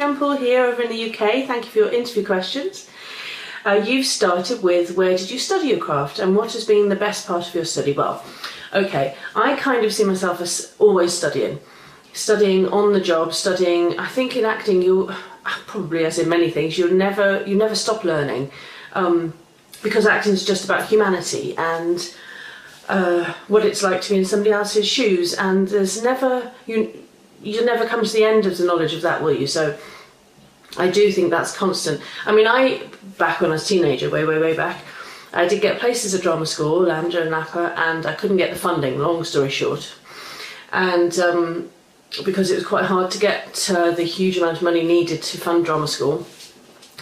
Rhian Poole here over in the UK. Thank you for your interview questions. You've started with where did you study your craft and what has been the best part of your study? Well, okay, I kind of see myself as always studying on the job, studying. I think in acting you probably, as in many things, you never stop learning, because acting is just about humanity and what it's like to be in somebody else's shoes, and there's never you never come to the end of the knowledge of that, will you? So I do think that's constant. I mean, back when I was a teenager, way back, I did get placed as a drama school, Lambda and Napa, and I couldn't get the funding, long story short. And because it was quite hard to get the huge amount of money needed to fund drama school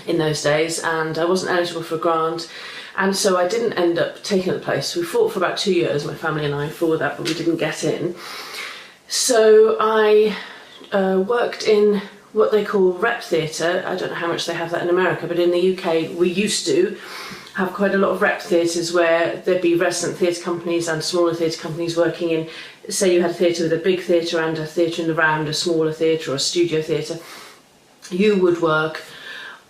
in those days, and I wasn't eligible for a grant, and so I didn't end up taking the place. We fought for about 2 years, my family and I, for that, but we didn't get in. So I worked in what they call rep theatre. I don't know how much they have that in America, but in the UK we used to have quite a lot of rep theatres where there'd be resident theatre companies and smaller theatre companies working in, say you had a theatre with a big theatre and a theatre in the round, a smaller theatre or a studio theatre. You would work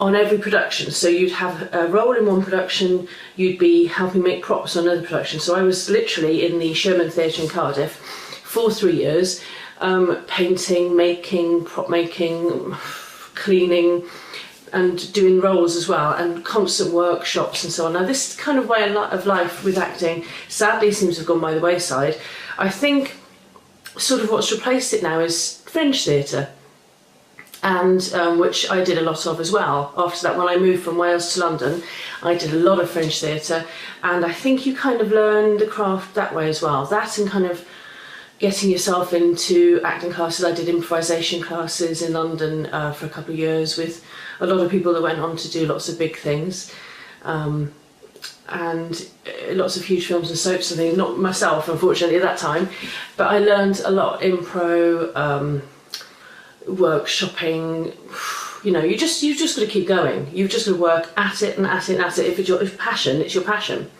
on every production, so you'd have a role in one production, you'd be helping make props on another production. So I was literally in the Sherman Theatre in Cardiff for 3 years, painting, making, prop making, cleaning, and doing roles as well, and constant workshops and so on. Now this kind of way of life with acting sadly seems to have gone by the wayside. I think sort of what's replaced it now is fringe theatre, and which I did a lot of as well. After that, when I moved from Wales to London, I did a lot of fringe theatre, and I think you kind of learn the craft that way as well. That and kind of getting yourself into acting classes. I did improvisation classes in London for a couple of years with a lot of people that went on to do lots of big things, and lots of huge films and soaps and things. Not myself, unfortunately, at that time, but I learned a lot. Impro, workshopping. You know, you've just got to keep going. You've just got to work at it and at it and at it. If it's your passion, it's your passion,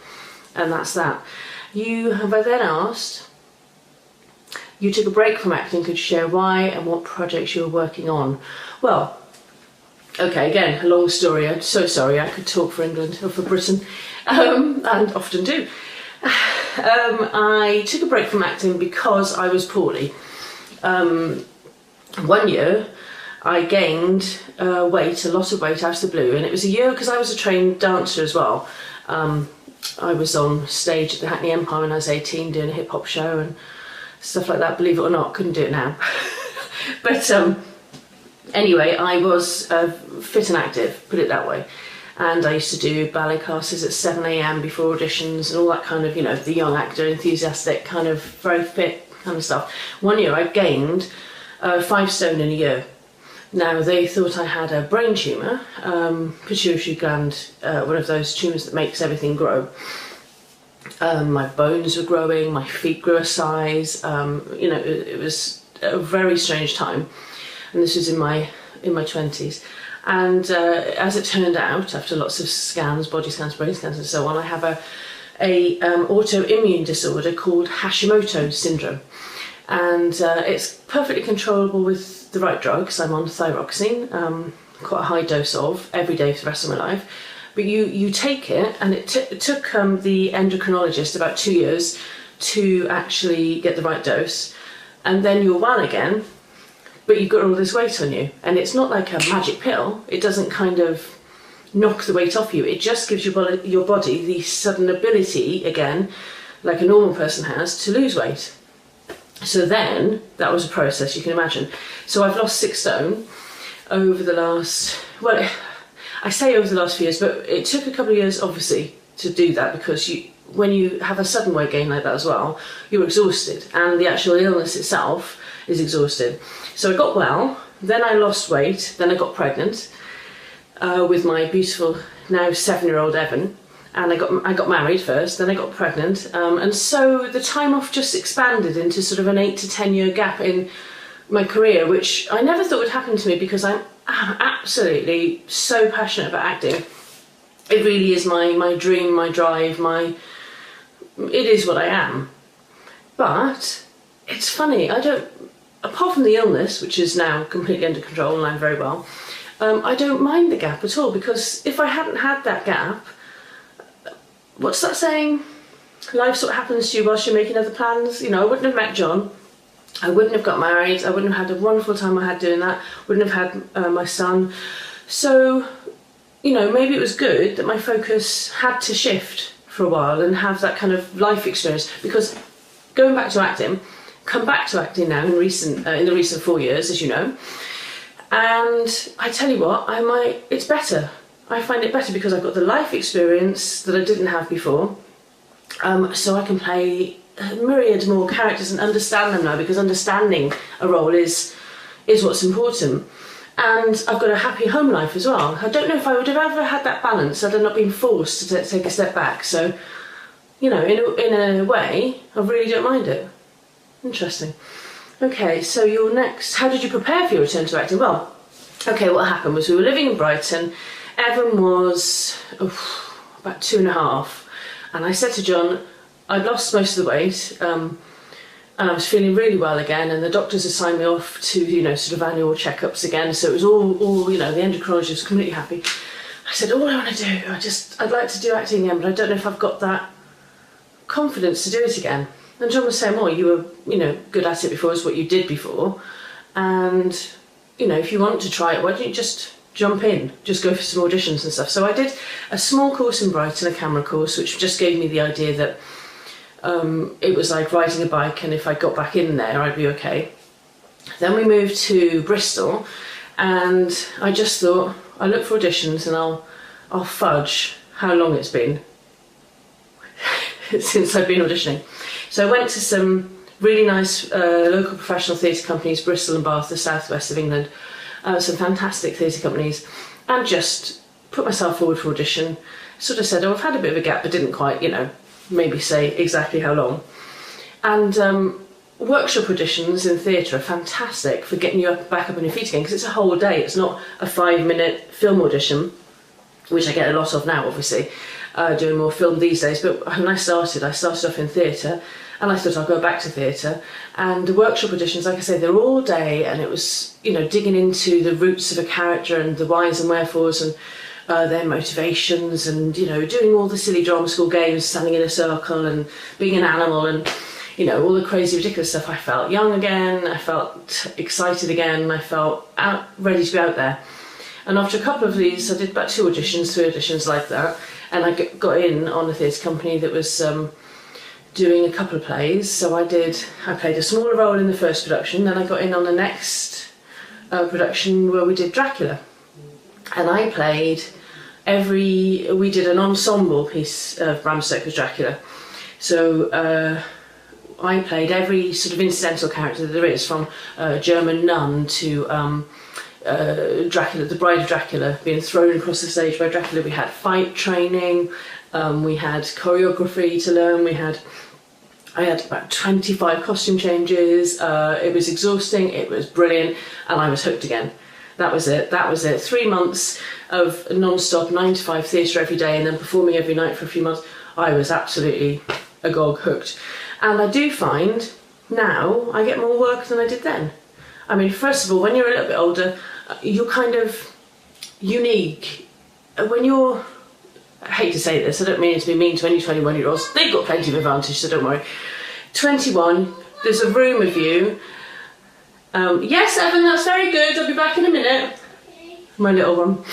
and that's that. I then asked. You took a break from acting. Could you share why and what projects you were working on? Well, okay, again, a long story. I'm so sorry. I could talk for England or for Britain, and often do. I took a break from acting because I was poorly. 1 year, I gained a lot of weight out of the blue, and it was a year because I was a trained dancer as well. I was on stage at the Hackney Empire when I was 18 doing a hip hop show and stuff like that, believe it or not. Couldn't do it now. But anyway, I was fit and active, put it that way. And I used to do ballet classes at 7 AM before auditions and all that kind of, you know, the young actor, enthusiastic, kind of very fit kind of stuff. 1 year I gained 5 stone in a year. Now they thought I had a brain tumour, pituitary gland, one of those tumours that makes everything grow. My bones were growing, my feet grew a size, you know, it was a very strange time, and this was in my 20s. And as it turned out, after lots of scans, body scans, brain scans and so on, I have a autoimmune disorder called Hashimoto syndrome, and it's perfectly controllable with the right drugs. I'm on thyroxine, quite a high dose of, every day for the rest of my life. But you take it, and it took the endocrinologist about 2 years to actually get the right dose, and then you're well again, but you've got all this weight on you. And it's not like a magic pill. It doesn't kind of knock the weight off you. It just gives your body the sudden ability, again, like a normal person has, to lose weight. So then, that was a process, you can imagine. So I've lost 6 stone over the last, well, I say over the last few years, but it took a couple of years, obviously, to do that, because when you have a sudden weight gain like that as well, you're exhausted, and the actual illness itself is exhausted. So I got well, then I lost weight, then I got pregnant with my beautiful, now 7-year-old Evan, and I got married first, then I got pregnant, and so the time off just expanded into sort of an 8 to 10 year gap in my career, which I never thought would happen to me, because I'm absolutely so passionate about acting. It really is my dream, my drive, it is what I am. But it's funny, apart from the illness, which is now completely under control and I'm very well, I don't mind the gap at all, because if I hadn't had that gap, what's that saying? Life sort of happens to you whilst you're making other plans. You know, I wouldn't have met John, I wouldn't have got married, I wouldn't have had the wonderful time I had doing that, wouldn't have had my son. So, you know, maybe it was good that my focus had to shift for a while and have that kind of life experience, because going back to acting, come back to acting now in the recent 4 years, as you know, and I tell you what, it's better. I find it better because I've got the life experience that I didn't have before, so I can play a myriad more characters and understand them now, because understanding a role is what's important. And I've got a happy home life as well. I don't know if I would have ever had that balance had I not been forced to take a step back. So, you know, in a way, I really don't mind it. Interesting. Okay, so how did you prepare for your return to acting? Well, okay, what happened was we were living in Brighton. Evan was about 2.5, and I said to John, I'd lost most of the weight, and I was feeling really well again, and the doctors assigned me off to, you know, sort of annual checkups again, so it was all you know, the endocrinologist was completely happy. I said, all I want to do, I'd like to do acting again, but I don't know if I've got that confidence to do it again. And John was saying, well, you were, you know, good at it before, is what you did before, and, you know, if you want to try it, why don't you just jump in, just go for some auditions and stuff. So I did a small course in Brighton, a camera course, which just gave me the idea that it was like riding a bike, and if I got back in there, I'd be okay. Then we moved to Bristol, and I just thought, I look for auditions and I'll fudge how long it's been since I've been auditioning. So I went to some really nice local professional theatre companies, Bristol and Bath, the southwest of England, some fantastic theatre companies, and just put myself forward for audition. Sort of said, oh, I've had a bit of a gap, but didn't quite, you know, maybe say exactly how long. And workshop auditions in theatre are fantastic for getting you back up on your feet again, because it's a whole day. It's not a 5-minute film audition, which I get a lot of now, obviously, doing more film these days. But when I started off in theatre, and I thought I'll go back to theatre. And the workshop auditions, like I say, they're all day, and it was, you know, digging into the roots of a character and the whys and wherefores and their motivations, and, you know, doing all the silly drama school games, standing in a circle and being an animal, and, you know, all the crazy ridiculous stuff. I felt young again, I felt excited again, I felt ready to be out there. And after a couple of these, I did about 3 auditions like that, and I got in on a theatre company that was doing a couple of plays. So I played a smaller role in the first production, then I got in on the next production where we did Dracula. And I played we did an ensemble piece of Bram Stoker's Dracula. So I played every sort of incidental character that there is, from German nun to Dracula, the Bride of Dracula, being thrown across the stage by Dracula. We had fight training, we had choreography to learn, I had about 25 costume changes. It was exhausting, it was brilliant, and I was hooked again. That was it. 3 months of non-stop 9 to 5 theatre every day, and then performing every night for a few months. I was absolutely agog, hooked. And I do find now I get more work than I did then. I mean, first of all, when you're a little bit older, you're kind of unique. I hate to say this, I don't mean it to be mean to any 21-year-olds. They've got plenty of advantage, so don't worry. 21, there's a room of you. Yes, Evan, that's very good. I'll be back in a minute. My little one.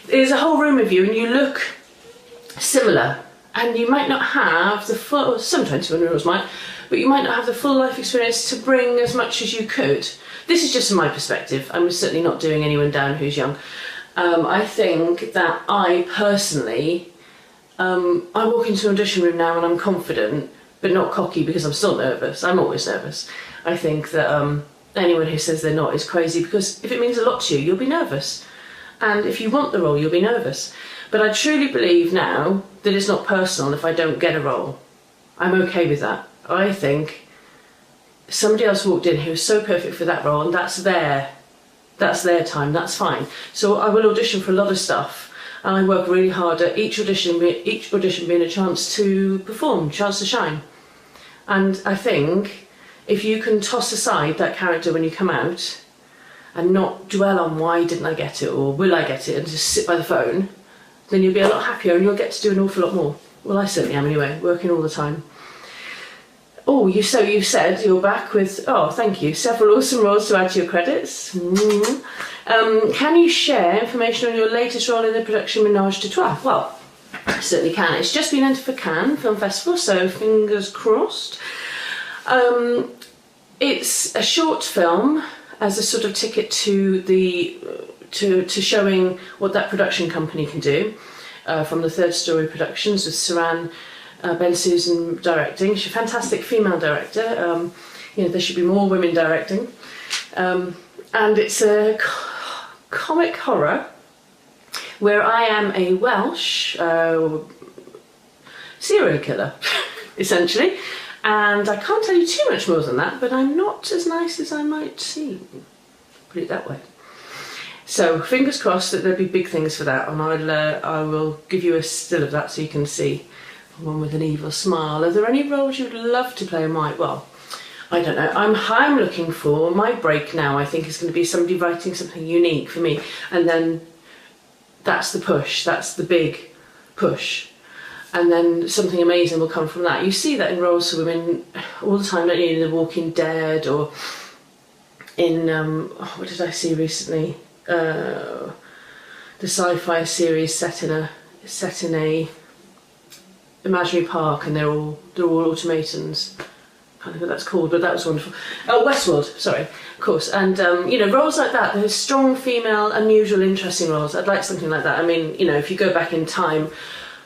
There's a whole room of you, and you look similar. And you might not have the full, some 21-year-olds might, but you might not have the full life experience to bring as much as you could. This is just my perspective. I'm certainly not doing anyone down who's young. I think that I personally, I walk into an audition room now and I'm confident, but not cocky, because I'm still nervous. I'm always nervous. I think that anyone who says they're not is crazy, because if it means a lot to you, you'll be nervous. And if you want the role, you'll be nervous. But I truly believe now that it's not personal if I don't get a role. I'm okay with that. I think somebody else walked in who was so perfect for that role, and that's their time, that's fine. So I will audition for a lot of stuff, and I work really hard at each audition being a chance to perform, chance to shine. And I think if you can toss aside that character when you come out and not dwell on why didn't I get it or will I get it and just sit by the phone, then you'll be a lot happier and you'll get to do an awful lot more. Well, I certainly am anyway, working all the time. Oh, you said you're back with, oh, thank you, several awesome roles to add to your credits. Can you share information on your latest role in the production Ménage de Trois? Well, I certainly can. It's just been entered for Cannes Film Festival, so fingers crossed. It's a short film as a sort of ticket to to showing what that production company can do, from the Third Story Productions with Saran Ben Susan directing. She's a fantastic female director. There should be more women directing. And it's a comic horror where I am a Welsh serial killer, essentially. And I can't tell you too much more than that, but I'm not as nice as I might seem. Put it that way. So fingers crossed that there'll be big things for that, and I will give you a still of that so you can see. One with an evil smile. Are there any roles you'd love to play in my? Well, I don't know. I'm looking for my break now. I think is going to be somebody writing something unique for me, and then that's the push. That's the big push, and then something amazing will come from that. You see that in roles for women all the time, don't you? In The Walking Dead or in what did I see recently? The sci-fi series set in a imaginary park, and they're all automatons. I can't think what that's called, but that was wonderful. Oh, Westworld, sorry, of course. And roles like that, those strong female, unusual, interesting roles. I'd like something like that. I mean, if you go back in time,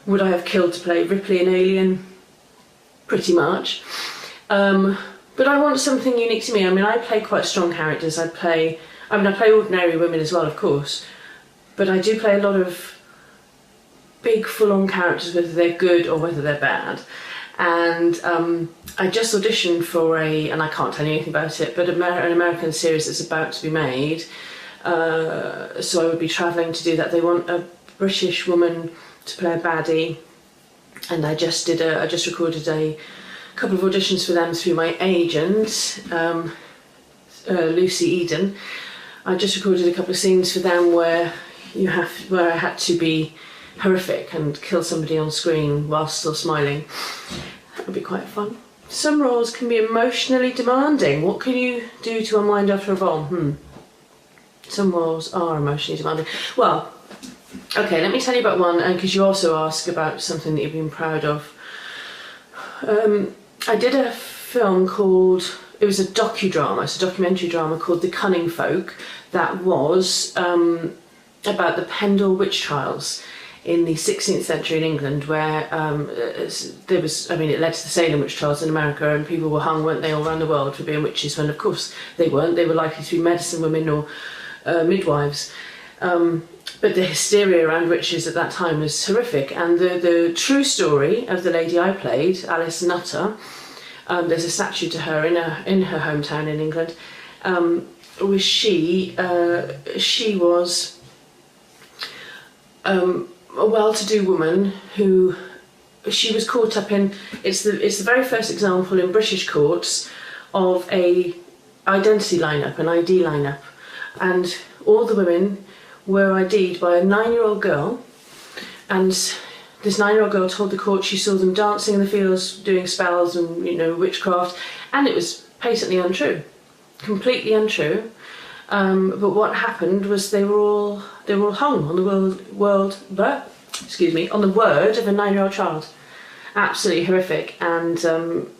would I have killed to play Ripley in Alien? Pretty much. But I want something unique to me. I mean, I play quite strong characters. I play ordinary women as well, of course, but I do play a lot of big full-on characters, whether they're good or whether they're bad. And I just auditioned for and I can't tell you anything about it, but an American series that's about to be made, so I would be travelling to do that. They want a British woman to play a baddie, and I just recorded a couple of auditions for them through my agent, Lucy Eden. I just recorded a couple of scenes for them where I had to be horrific and kill somebody on screen whilst still smiling. That would be quite fun. Some roles can be emotionally demanding. What can you do to unwind after a role? Some roles are emotionally demanding. Well, okay, let me tell you about one, because you also asked about something that you've been proud of. I did a film called, it was a docudrama, it's a documentary drama called The Cunning Folk, that was about the Pendle witch trials in the 16th century in England, where it led to the Salem witch trials in America, and people were hung, weren't they, all around the world for being witches, when of course they weren't. They were likely to be medicine women or midwives. But the hysteria around witches at that time was horrific, and the true story of the lady I played, Alice Nutter, there's a statue to her in her hometown in England, was she was a well-to-do woman who she was caught up in. It's the very first example in British courts of a identity lineup, an ID lineup, and all the women were ID'd by a 9-year-old girl, and this 9-year-old girl told the court she saw them dancing in the fields, doing spells and witchcraft, and it was patently untrue, completely untrue. But what happened was they were all hung on the on the word of a 9-year-old child. Absolutely horrific. And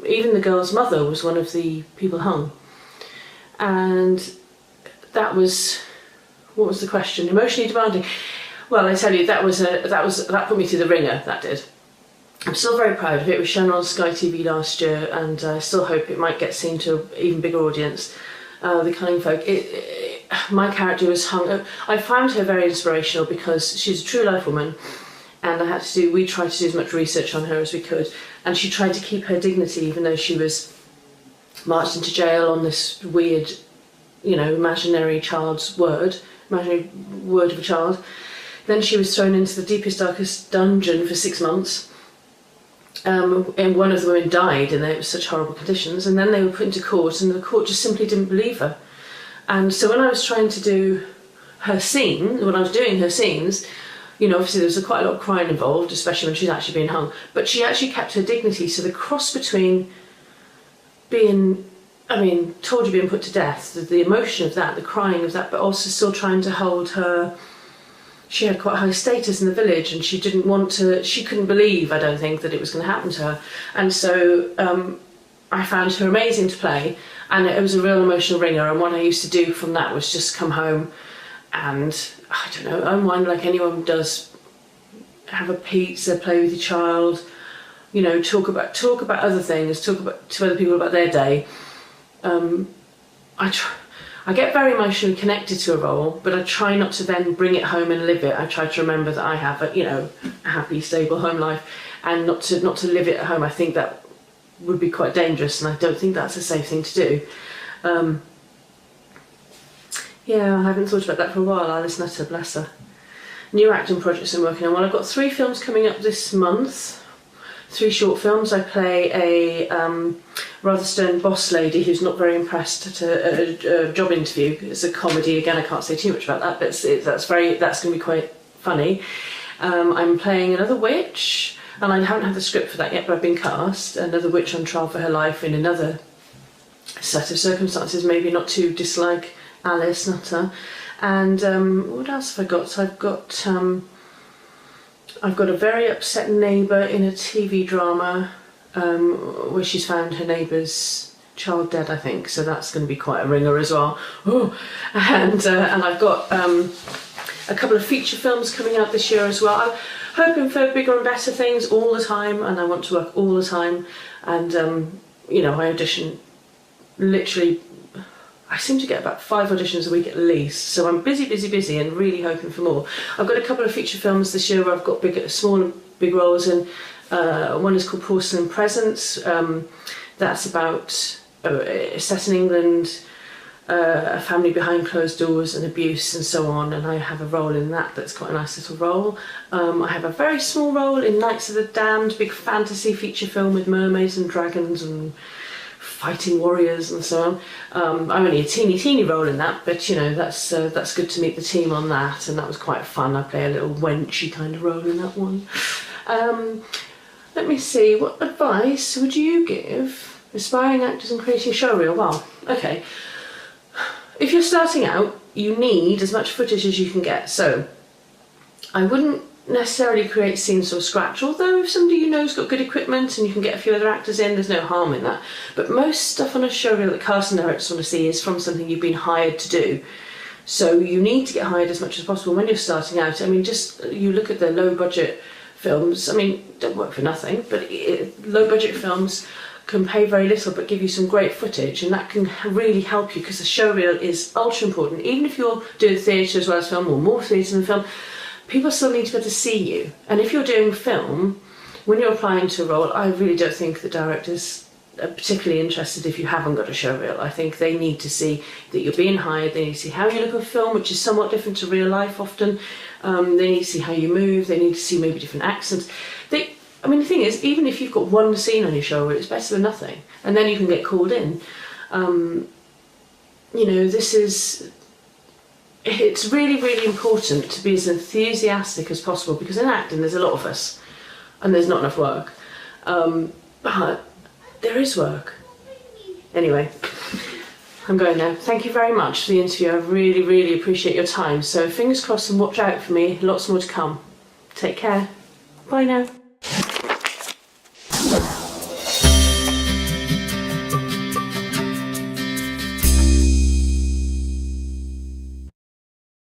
even the girl's mother was one of the people hung. And that was, what was the question? Emotionally demanding. Well, I tell you, that put me through the ringer. That did. I'm still very proud of it. It was shown on Sky TV last year, and I still hope it might get seen to an even bigger audience. The Cunning Folk. My character was hung. I found her very inspirational because she's a true life woman, and we tried to do as much research on her as we could, and she tried to keep her dignity even though she was marched into jail on this weird, imaginary word of a child. Then she was thrown into the deepest, darkest dungeon for 6 months, and one of the women died, and it was such horrible conditions, and then they were put into court, and the court just simply didn't believe her. And so when I was trying to do her scene, when I was doing her scenes, you know, obviously there was quite a lot of crying involved, especially when she's actually being hung, but she actually kept her dignity. So the cross between being, I mean, told you're being put to death, the emotion of that, the crying of that, but also still trying to hold her. She had quite high status in the village, and she didn't want to, she couldn't believe, I don't think, that it was going to happen to her. And so I found her amazing to play, and it was a real emotional ringer. And what I used to do from that was just come home and, I don't know, unwind like anyone does, have a pizza, play with your child, you know, talk about other things, talk to other people about their day. I get very emotionally connected to a role, but I try not to then bring it home and live it. I try to remember that I have a, you know, a happy, stable home life, and not to live it at home. I think that would be quite dangerous, and I don't think that's a safe thing to do. Yeah, I haven't thought about that for a while. Alice Nutter, bless her. New acting projects I'm working on. Well, I've got 3 films coming up this month. 3 short films. I play a rather stern boss lady who's not very impressed at a job interview. It's a comedy. Again, I can't say too much about that, but that's going to be quite funny. I'm playing another witch, and I haven't had the script for that yet, but I've been cast. Another witch on trial for her life in another set of circumstances, maybe not too dislike Alice Nutter. And what else have I got? So I've got a very upset neighbour in a TV drama where she's found her neighbour's child dead, I think. So that's going to be quite a ringer as well. Oh. And I've got a couple of feature films coming out this year as well. I'm hoping for bigger and better things all the time, and I want to work all the time. And you know, I audition literally. I seem to get about 5 auditions a week at least, so I'm busy and really hoping for more. I've got a couple of feature films this year where I've got small and big roles in. One is called Porcelain Presence. That's about set in England, a family behind closed doors and abuse and so on, and I have a role in that that's quite a nice little role. I have a very small role in Knights of the Damned, big fantasy feature film with mermaids and dragons and fighting warriors and so on. I'm only a teeny role in that, but you know, that's good to meet the team on that, and that was quite fun. I play a little wenchy kind of role in that one. Let me see, what advice would you give aspiring actors and creating showreel? Well, okay, if you're starting out, you need as much footage as you can get, so I wouldn't necessarily create scenes from scratch, although if somebody you know's got good equipment and you can get a few other actors in, there's no harm in that. But most stuff on a showreel that casting directors want to see is from something you've been hired to do. So you need to get hired as much as possible when you're starting out. I mean, just you look at the low budget films, I mean, don't work for nothing, but low budget films can pay very little but give you some great footage, and that can really help you, because the showreel is ultra important. Even if you're doing theatre as well as film, or more theatre than film, people still need to be able to see you. And if you're doing film, when you're applying to a role, I really don't think the directors are particularly interested if you haven't got a showreel. I think they need to see that you're being hired, they need to see how you look on film, which is somewhat different to real life often. They need to see how you move, they need to see maybe different accents. I mean, the thing is, even if you've got one scene on your showreel, it's better than nothing. And then you can get called in. You know, it's really important to be as enthusiastic as possible, because in acting there's a lot of us and there's not enough work, but there is work. Anyway, I'm going now. Thank you very much for the interview. I really appreciate your time. So fingers crossed and watch out for me. Lots more to come. Take care. Bye now.